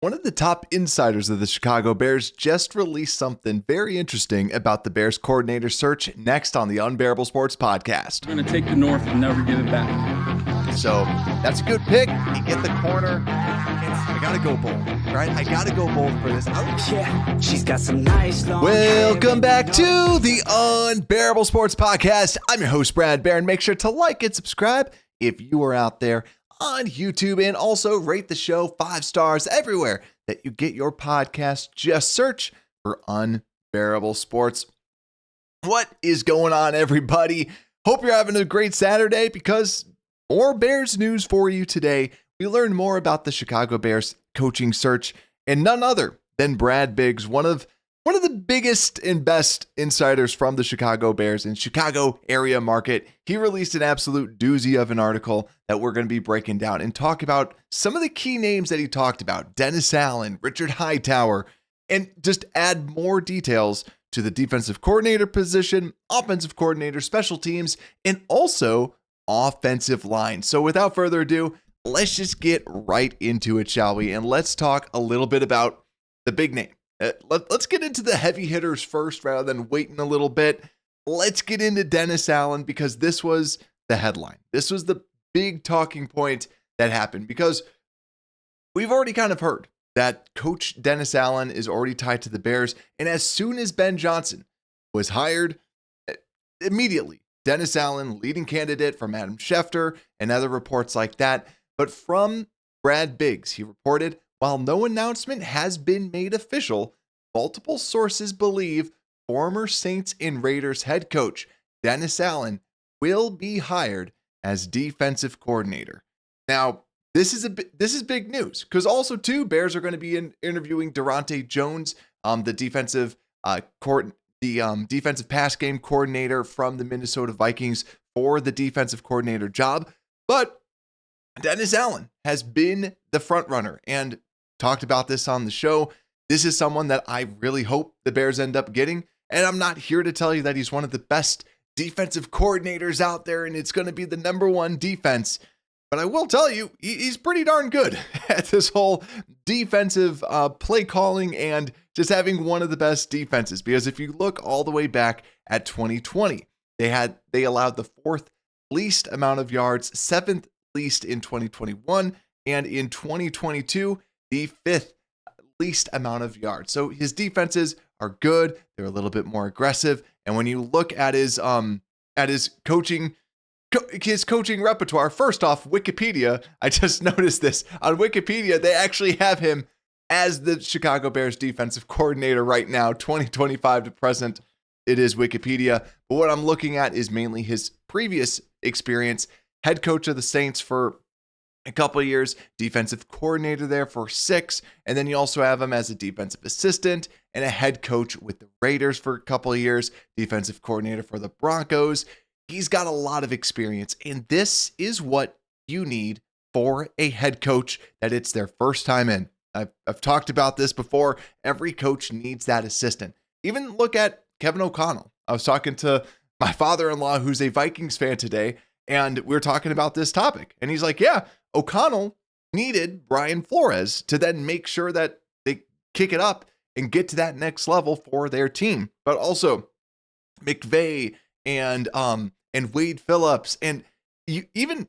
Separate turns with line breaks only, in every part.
One of the top insiders of the Chicago Bears just released something very interesting about the Bears coordinator search next on the Unbearable Sports podcast.
We're going to take the North and never give it back.
So that's a good pick. You get the corner. I got to go bold, right? I got to go bold for this.
Yeah, she's got some nice long
Welcome back to the Unbearable Sports podcast. I'm your host, Brad Barron. Make sure to like and subscribe if you are out there on YouTube, and also rate the show 5 stars everywhere that you get your podcast. Just search for Unbearable Sports. What is going on, everybody? Hope you're having a great Saturday, because more Bears news for you today. We learned more about the Chicago Bears coaching search, and none other than Brad Biggs, one of the biggest and best insiders from the Chicago Bears and Chicago area market. He released an absolute doozy of an article that we're going to be breaking down and talk about some of the key names that he talked about: Dennis Allen, Richard Hightower, and just add more details to the defensive coordinator position, offensive coordinator, special teams, and also offensive line. So without further ado, let's just get right into it, shall we? And let's talk a little bit about the big name. Let's get into the heavy hitters first rather than waiting a little bit. Let's get into Dennis Allen, because this was the headline. This was the big talking point that happened, because we've already kind of heard that Coach Dennis Allen is already tied to the Bears. And as soon as Ben Johnson was hired, immediately Dennis Allen, leading candidate from Adam Schefter and other reports like that. But from Brad Biggs, he reported, while no announcement has been made official, multiple sources believe former Saints and Raiders head coach Dennis Allen will be hired as defensive coordinator. Now, this is big news, because also too, Bears are going to be interviewing Durante Jones, the defensive defensive pass game coordinator from the Minnesota Vikings, for the defensive coordinator job. But Dennis Allen has been the front runner, and talked about this on the show. This is someone that I really hope the Bears end up getting. And I'm not here to tell you that he's one of the best defensive coordinators out there and it's going to be the number one defense. But I will tell you, he's pretty darn good at this whole defensive play calling and just having one of the best defenses. Because if you look all the way back at 2020, they allowed the 4th least amount of yards, 7th least in 2021, and in 2022, the 5th least amount of yards. So his defenses are good. They're a little bit more aggressive. And when you look at his coaching repertoire, first off, Wikipedia, I just noticed this on Wikipedia, they actually have him as the Chicago Bears defensive coordinator right now, 2025 to present. It is Wikipedia. But what I'm looking at is mainly his previous experience, head coach of the Saints for a couple of years, defensive coordinator there for 6, and then you also have him as a defensive assistant and a head coach with the Raiders for a couple of years, defensive coordinator for the Broncos. He's got a lot of experience, and this is what you need for a head coach that it's their first time in. I've talked about this before. Every coach needs that assistant. Even look at Kevin O'Connell. I was talking to my father-in-law, who's a Vikings fan today, and we were talking about this topic, and he's like, yeah, O'Connell needed Brian Flores to then make sure that they kick it up and get to that next level for their team. But also McVay and Wade Phillips and even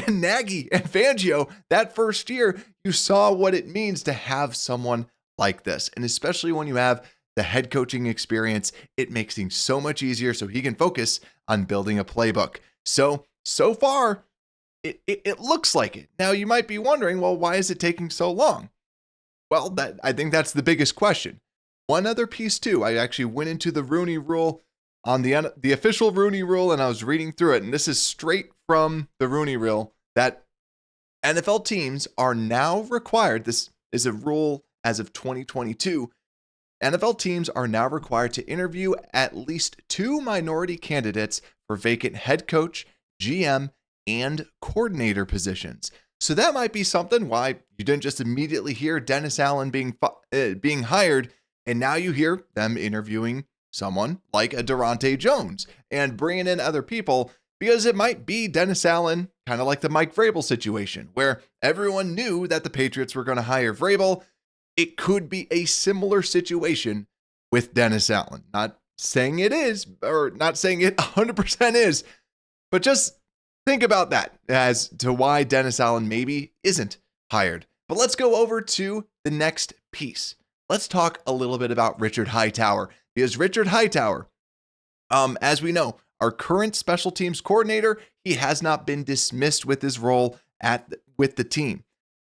Nagy and Fangio, that first year, you saw what it means to have someone like this. And especially when you have the head coaching experience, it makes things so much easier so he can focus on building a playbook. So far, it looks like it. Now, you might be wondering, well, why is it taking so long? Well, I think that's the biggest question. One other piece, too. I actually went into the Rooney Rule, on the official Rooney Rule, and I was reading through it, and this is straight from the Rooney Rule, that NFL teams are now required, this is a rule as of 2022, NFL teams are now required to interview at least 2 minority candidates for vacant head coach, GM, and coordinator positions. So that might be something why you didn't just immediately hear Dennis Allen being hired, and now you hear them interviewing someone like a Durante Jones and bringing in other people, because it might be Dennis Allen, kind of like the Mike Vrabel situation, where everyone knew that the Patriots were going to hire Vrabel. it could be a similar situation with Dennis Allen. Not saying it is, or not saying it 100% is, but just think about that as to why Dennis Allen maybe isn't hired. But let's go over to the next piece. Let's talk a little bit about Richard Hightower, because Richard Hightower, as we know, our current special teams coordinator, he has not been dismissed with his role with the team.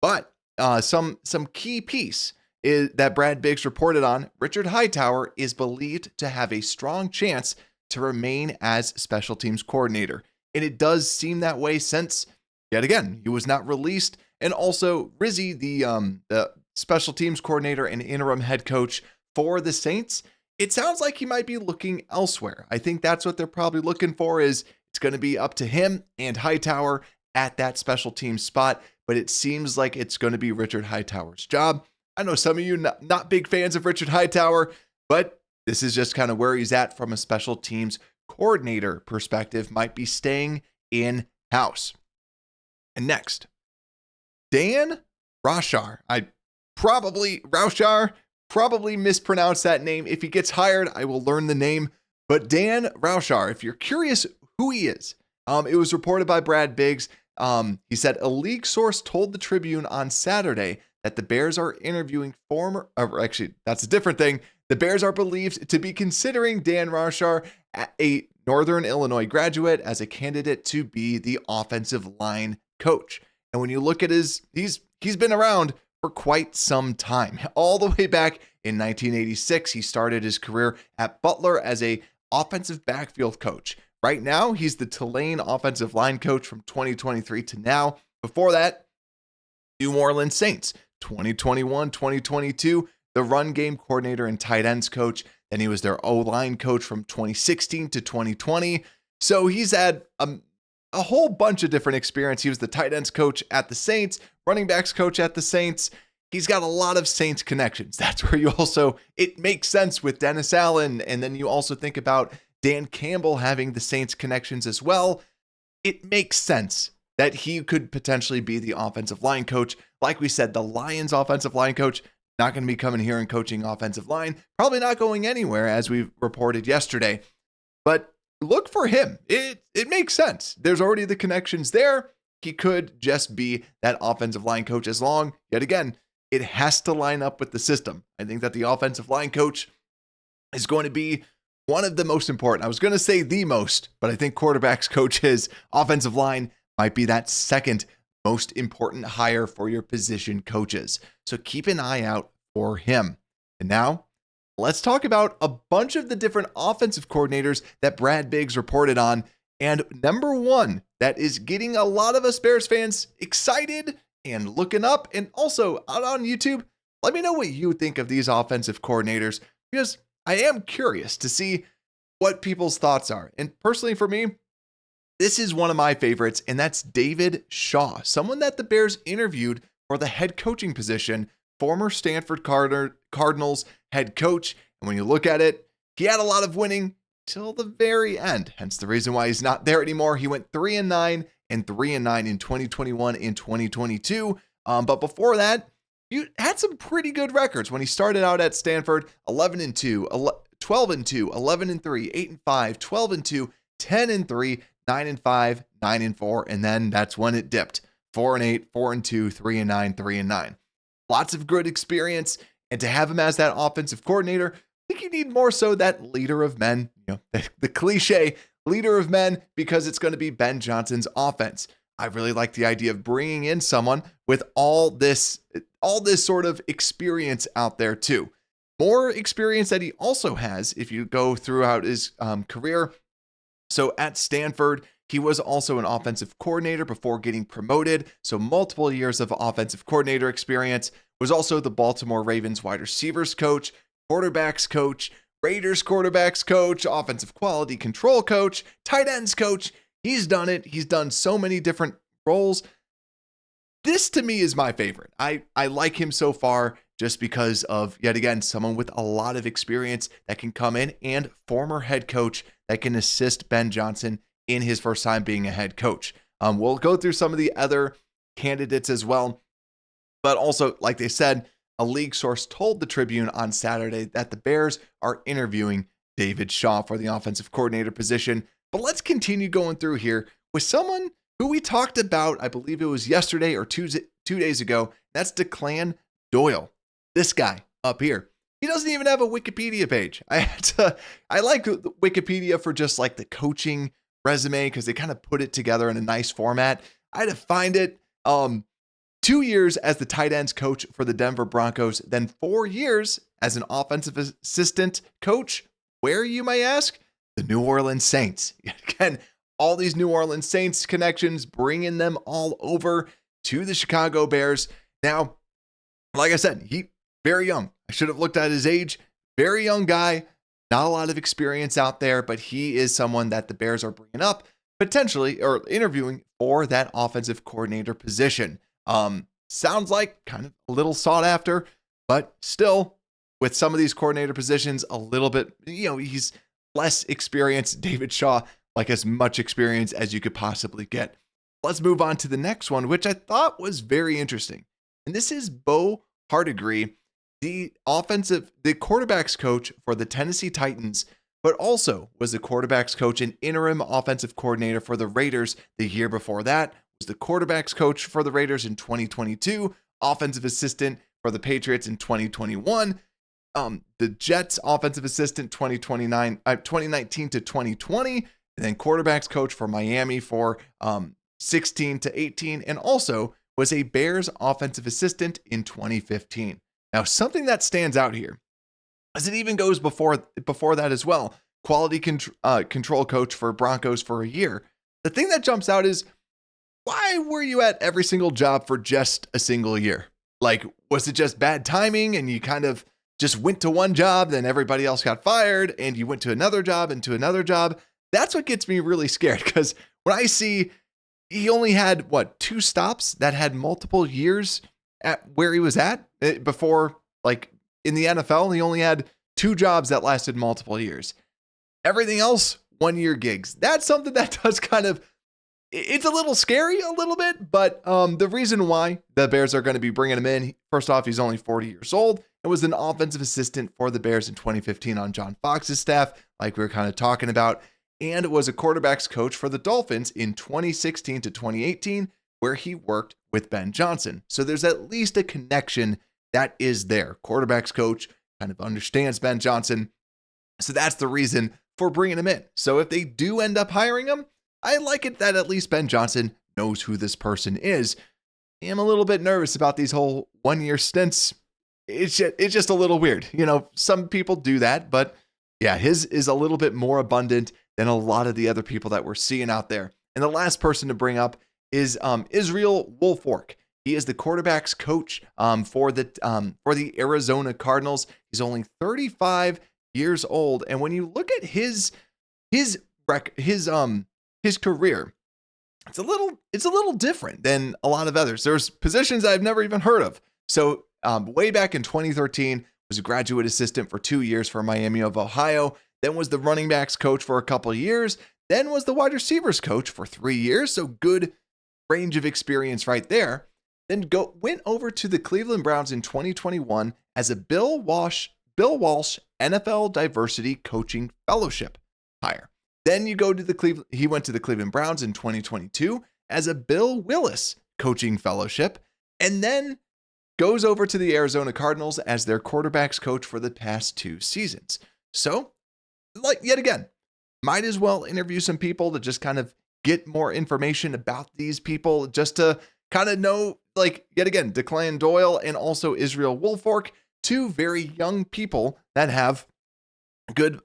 But some key piece is that Brad Biggs reported on. Richard Hightower is believed to have a strong chance to remain as special teams coordinator. And it does seem that way since, yet again, he was not released. And also Rizzi, the special teams coordinator and interim head coach for the Saints, it sounds like he might be looking elsewhere. I think that's what they're probably looking for. Is it's going to be up to him and Hightower at that special teams spot. But it seems like it's going to be Richard Hightower's job. I know some of you not big fans of Richard Hightower, but this is just kind of where he's at from a special teams coordinator perspective, might be staying in-house. And next, Dan Roushar. Roushar, probably mispronounced that name. If he gets hired, I will learn the name. But Dan Roushar, if you're curious who he is, it was reported by Brad Biggs. He said a league source told the Tribune on Saturday that the Bears are interviewing actually, that's a different thing. The Bears are believed to be considering Dan Roushar, a Northern Illinois graduate, as a candidate to be the offensive line coach. And when you look at he's been around for quite some time. All the way back in 1986, he started his career at Butler as a offensive backfield coach. Right now, he's the Tulane offensive line coach from 2023 to now. Before that, New Orleans Saints, 2021, 2022, the run game coordinator and tight ends coach. Then he was their O-line coach from 2016 to 2020. So he's had a whole bunch of different experience. He was the tight ends coach at the Saints, running backs coach at the Saints. He's got a lot of Saints connections. That's where it makes sense with Dennis Allen. And then you also think about Dan Campbell having the Saints connections as well. It makes sense that he could potentially be the offensive line coach. Like we said, the Lions offensive line coach, not going to be coming here and coaching offensive line, probably not going anywhere, as we reported yesterday. But look for him. It makes sense. There's already the connections there. He could just be that offensive line coach, as long, yet again, it has to line up with the system. I think that the offensive line coach is going to be one of the most important. I was going to say the most, but I think quarterbacks coaches, offensive line might be that second most important hire for your position coaches. So keep an eye out for him. And now let's talk about a bunch of the different offensive coordinators that Brad Biggs reported on. And number one, that is getting a lot of us Bears fans excited and looking up, and also out on YouTube. Let me know what you think of these offensive coordinators, because I am curious to see what people's thoughts are. And personally for me, this is one of my favorites, and that's David Shaw, someone that the Bears interviewed for the head coaching position, former Stanford Cardinals head coach. And when you look at it, he had a lot of winning till the very end, hence the reason why he's not there anymore. He went 3-9 and 3-9 in 2021 and 2022. But before that, you had some pretty good records when he started out at Stanford: 11-2, 12-2, 11-3, 8-5, 12-2, 10-3, 9-5, 9-4, and then that's when it dipped: 4-8, 4-2, 3-9, 3-9. Lots of good experience, and to have him as that offensive coordinator, I think you need more so that leader of men, the cliche leader of men, because it's going to be Ben Johnson's offense. I really like the idea of bringing in someone with all this sort of experience out there too. More experience that he also has if you go throughout his career. So at Stanford, he was also an offensive coordinator before getting promoted. So multiple years of offensive coordinator experience. Was also the Baltimore Ravens wide receivers coach, quarterbacks coach, Raiders quarterbacks coach, offensive quality control coach, tight ends coach. He's done it. He's done so many different roles. This to me is my favorite. I like him so far just because of, yet again, someone with a lot of experience that can come in, and former head coach that can assist Ben Johnson in his first time being a head coach. We'll go through some of the other candidates as well. But also, like they said, A league source told the Tribune on Saturday that the Bears are interviewing David Shaw for the offensive coordinator position. But let's continue going through here with someone who we talked about, I believe it was yesterday or 2 days ago. That's Declan Doyle. This guy up here. He doesn't even have a Wikipedia page. I like Wikipedia for just like the coaching resume because they kind of put it together in a nice format. I had to find it. 2 years as the tight ends coach for the Denver Broncos, then 4 years as an offensive assistant coach. Where, you may ask? The New Orleans Saints. Again, all these New Orleans Saints connections, bringing them all over to the Chicago Bears. Now, like I said, he very young. I should have looked at his age. Very young guy, not a lot of experience out there, but he is someone that the Bears are bringing up potentially or interviewing for that offensive coordinator position. Sounds like kind of a little sought after, but still with some of these coordinator positions, a little bit, he's less experienced. David Shaw, like as much experience as you could possibly get. Let's move on to the next one, which I thought was very interesting. And this is Bo Hardegree, the quarterback's coach for the Tennessee Titans, but also was the quarterback's coach and interim offensive coordinator for the Raiders the year before that, was the quarterback's coach for the Raiders in 2022, offensive assistant for the Patriots in 2021, the Jets offensive assistant 2019 to 2020, and then quarterback's coach for Miami for 16 to 18, and also was a Bears offensive assistant in 2015. Now, something that stands out here, as it even goes before that as well, quality control coach for Broncos for a year. The thing that jumps out is, why were you at every single job for just a single year? Like, was it just bad timing and you kind of just went to one job, then everybody else got fired and you went to another job and to another job? That's what gets me really scared, because when I see he only had, 2 stops that had multiple years at where he was at before, like in the NFL, he only had 2 jobs that lasted multiple years. Everything else, 1-year gigs. That's something that does kind of, it's a little scary a little bit, but the reason why the Bears are going to be bringing him in, first off, he's only 40 years old and was an offensive assistant for the Bears in 2015 on John Fox's staff, like we were kind of talking about, and was a quarterback's coach for the Dolphins in 2016 to 2018, where he worked with Ben Johnson. So there's at least a connection that is there. Quarterback's coach kind of understands Ben Johnson. So that's the reason for bringing him in. So if they do end up hiring him, I like it that at least Ben Johnson knows who this person is. I am a little bit nervous about these whole 1-year stints. It's just a little weird. Some people do that, but yeah, his is a little bit more abundant than a lot of the other people that we're seeing out there. And the last person to bring up is Israel Woolfork. He is the quarterback's coach for the Arizona Cardinals. He's only 35 years old, and when you look at his career, it's a little different than a lot of others. There's positions I've never even heard of. So way back in 2013, was a graduate assistant for 2 years for Miami of Ohio. Then was the running backs coach for a couple of years. Then was the wide receivers coach for 3 years. So good range of experience right there. Then went over to the Cleveland Browns in 2021 as a Bill Walsh NFL Diversity Coaching Fellowship hire. Then he went to the Cleveland Browns in 2022 as a Bill Willis Coaching Fellowship, and then goes over to the Arizona Cardinals as their quarterback's coach for the past 2 seasons. So, yet again, might as well interview some people to just kind of get more information about these people, just to kind of know, yet again, Declan Doyle and also Israel Woolfork, 2 very young people that have good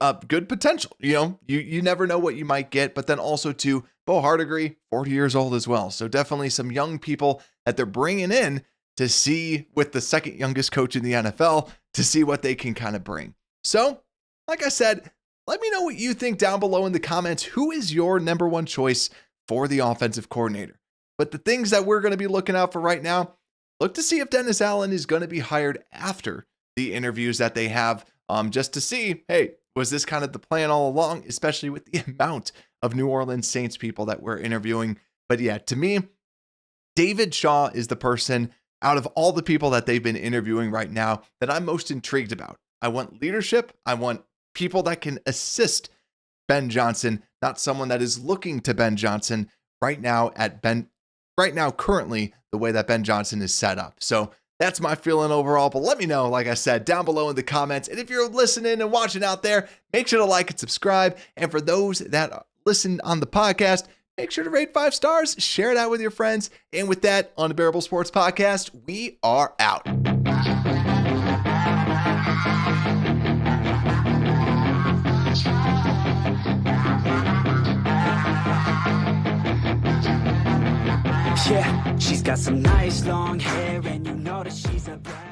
potential. You never know what you might get, but then also to Bo Hardegree, 40 years old as well. So definitely some young people that they're bringing in to see, with the second youngest coach in the NFL, to see what they can kind of bring. So, like I said, let me know what you think down below in the comments. Who is your number 1 choice for the offensive coordinator? But the things that we're going to be looking out for right now, look to see if Dennis Allen is going to be hired after the interviews that they have, just to see, hey, was this kind of the plan all along, especially with the amount of New Orleans Saints people that we're interviewing. But yeah, to me, David Shaw is the person out of all the people that they've been interviewing right now that I'm most intrigued about. I want leadership. I want people that can assist Ben Johnson, not someone that is looking to Ben Johnson currently the way that Ben Johnson is set up. So that's my feeling overall, but let me know, like I said, down below in the comments. And if you're listening and watching out there, make sure to like and subscribe. And for those that listen on the podcast, make sure to rate 5 stars, share it out with your friends. And with that, Unbearable Sports Podcast, we are out.
Yeah, she's got some nice long hair, and you know that she's a bride.